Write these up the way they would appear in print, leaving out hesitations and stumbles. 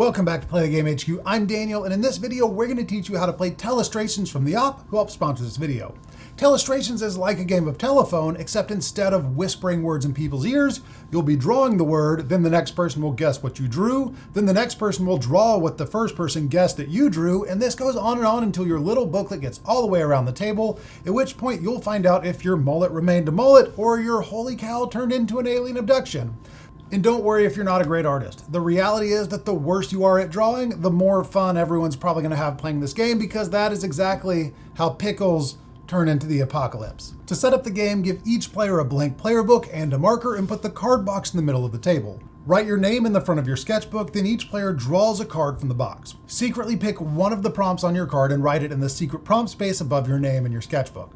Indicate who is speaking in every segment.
Speaker 1: Welcome back to Play the Game HQ. I'm Daniel, and in this video, we're going to teach you how to play Telestrations from the op, who helps sponsor this video. Telestrations is like a game of telephone, except instead of whispering words in people's ears, you'll be drawing the word, then the next person will guess what you drew, then the next person will draw what the first person guessed that you drew, and this goes on and on until your little booklet gets all the way around the table, at which point you'll find out if your mullet remained a mullet or your holy cow turned into an alien abduction. And don't worry if you're not a great artist. The reality is that the worse you are at drawing, the more fun everyone's probably going to have playing this game, because that is exactly how pickles turn into the apocalypse. To set up the game, give each player a blank player book and a marker and put the card box in the middle of the table. Write your name in the front of your sketchbook, then each player draws a card from the box. Secretly pick one of the prompts on your card and write it in the secret prompt space above your name in your sketchbook.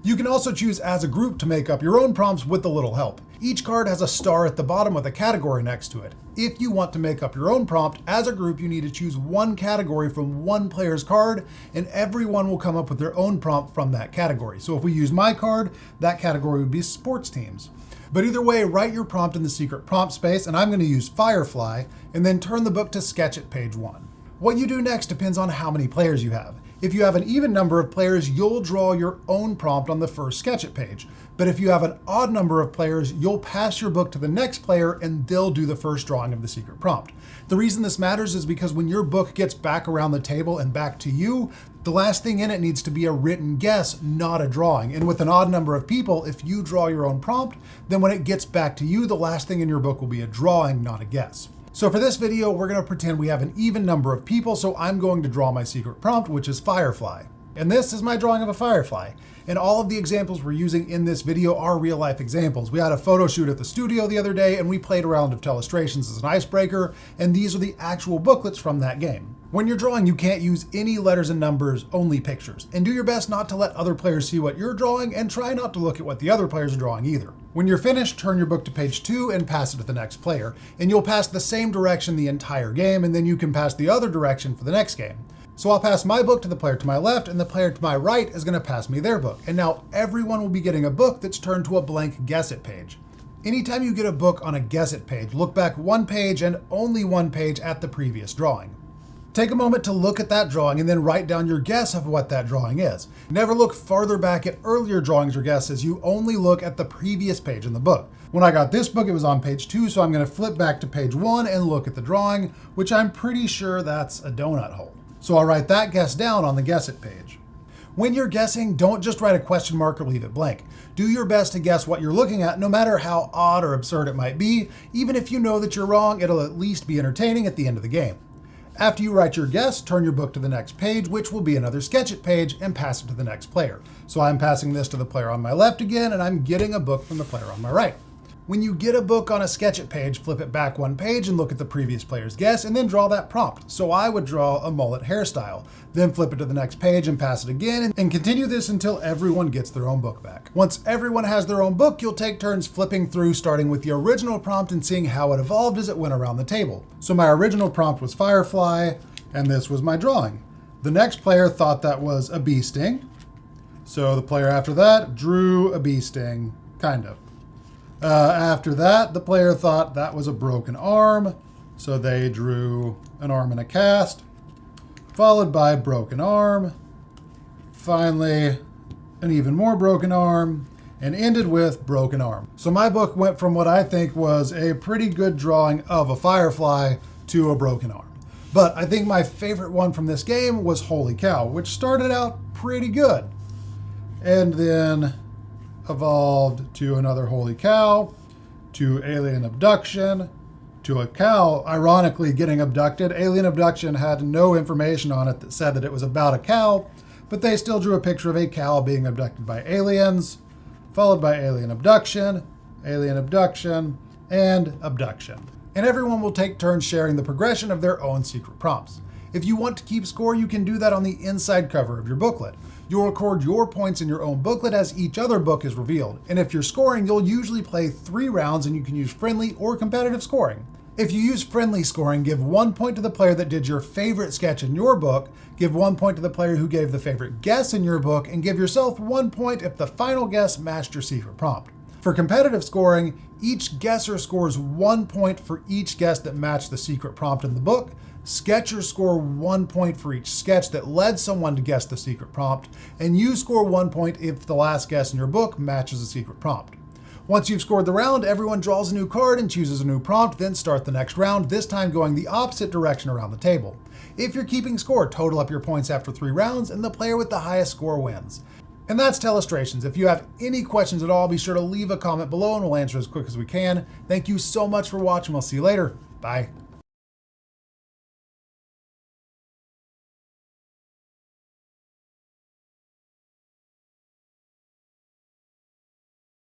Speaker 1: You can also choose as a group to make up your own prompts with a little help. Each card has a star at the bottom with a category next to it. If you want to make up your own prompt, as a group you need to choose one category from one player's card, and everyone will come up with their own prompt from that category. So if we use my card, that category would be sports teams. But either way, write your prompt in the secret prompt space, and I'm going to use Firefly, and then turn the book to sketch at page 1. What you do next depends on how many players you have. If you have an even number of players, you'll draw your own prompt on the first sketch it page. But if you have an odd number of players, you'll pass your book to the next player and they'll do the first drawing of the secret prompt. The reason this matters is because when your book gets back around the table and back to you, the last thing in it needs to be a written guess, not a drawing. And with an odd number of people, if you draw your own prompt, then when it gets back to you, the last thing in your book will be a drawing, not a guess. So for this video, we're going to pretend we have an even number of people, so I'm going to draw my secret prompt, which is Firefly. And this is my drawing of a firefly. And all of the examples we're using in this video are real life examples. We had a photo shoot at the studio the other day, and we played a round of Telestrations as an icebreaker, and these are the actual booklets from that game. When you're drawing, you can't use any letters and numbers, only pictures. And do your best not to let other players see what you're drawing, and try not to look at what the other players are drawing either. When you're finished, turn your book to page 2 and pass it to the next player. And you'll pass the same direction the entire game, and then you can pass the other direction for the next game. So I'll pass my book to the player to my left, and the player to my right is going to pass me their book. And now everyone will be getting a book that's turned to a blank guess it page. Anytime you get a book on a guess it page, look back one page and only one page at the previous drawing. Take a moment to look at that drawing and then write down your guess of what that drawing is. Never look farther back at earlier drawings or guesses. You only look at the previous page in the book. When I got this book, it was on page 2, so I'm going to flip back to page 1 and look at the drawing, which I'm pretty sure that's a donut hole. So I'll write that guess down on the guess it page. When you're guessing, don't just write a question mark or leave it blank. Do your best to guess what you're looking at, no matter how odd or absurd it might be. Even if you know that you're wrong, it'll at least be entertaining at the end of the game. After you write your guess, turn your book to the next page, which will be another sketch it page, and pass it to the next player. So I'm passing this to the player on my left again, and I'm getting a book from the player on my right. When you get a book on a sketch it page, flip it back one page and look at the previous player's guess, and then draw that prompt. So I would draw a mullet hairstyle, then flip it to the next page and pass it again, and continue this until everyone gets their own book back. Once everyone has their own book, you'll take turns flipping through, starting with the original prompt and seeing how it evolved as it went around the table. So my original prompt was Firefly, and this was my drawing. The next player thought that was a bee sting. So the player after that drew a bee sting, kind of. After that, the player thought that was a broken arm, so they drew an arm in a cast, followed by broken arm, finally an even more broken arm, and ended with broken arm. So my book went from what I think was a pretty good drawing of a firefly to a broken arm. But I think my favorite one from this game was Holy Cow, which started out pretty good, and then evolved to another holy cow, to alien abduction, to a cow ironically getting abducted. Alien abduction had no information on it that said that it was about a cow, but they still drew a picture of a cow being abducted by aliens, followed by alien abduction, and abduction. And everyone will take turns sharing the progression of their own secret prompts. If you want to keep score, you can do that on the inside cover of your booklet. You'll record your points in your own booklet as each other book is revealed. And if you're scoring, you'll usually play 3 rounds and you can use friendly or competitive scoring. If you use friendly scoring, give 1 point to the player that did your favorite sketch in your book, give 1 point to the player who gave the favorite guess in your book, and give yourself 1 point if the final guess matched your secret prompt. For competitive scoring, each guesser scores 1 point for each guess that matched the secret prompt in the book. Sketchers score 1 point for each sketch that led someone to guess the secret prompt, and you score 1 point if the last guess in your book matches the secret prompt. Once you've scored the round, everyone draws a new card and chooses a new prompt, then start the next round, this time going the opposite direction around the table. If you're keeping score, total up your points after 3 rounds, and the player with the highest score wins. And that's Telestrations. If you have any questions at all, be sure to leave a comment below and we'll answer as quick as we can. Thank you so much for watching. We'll see you later. Bye.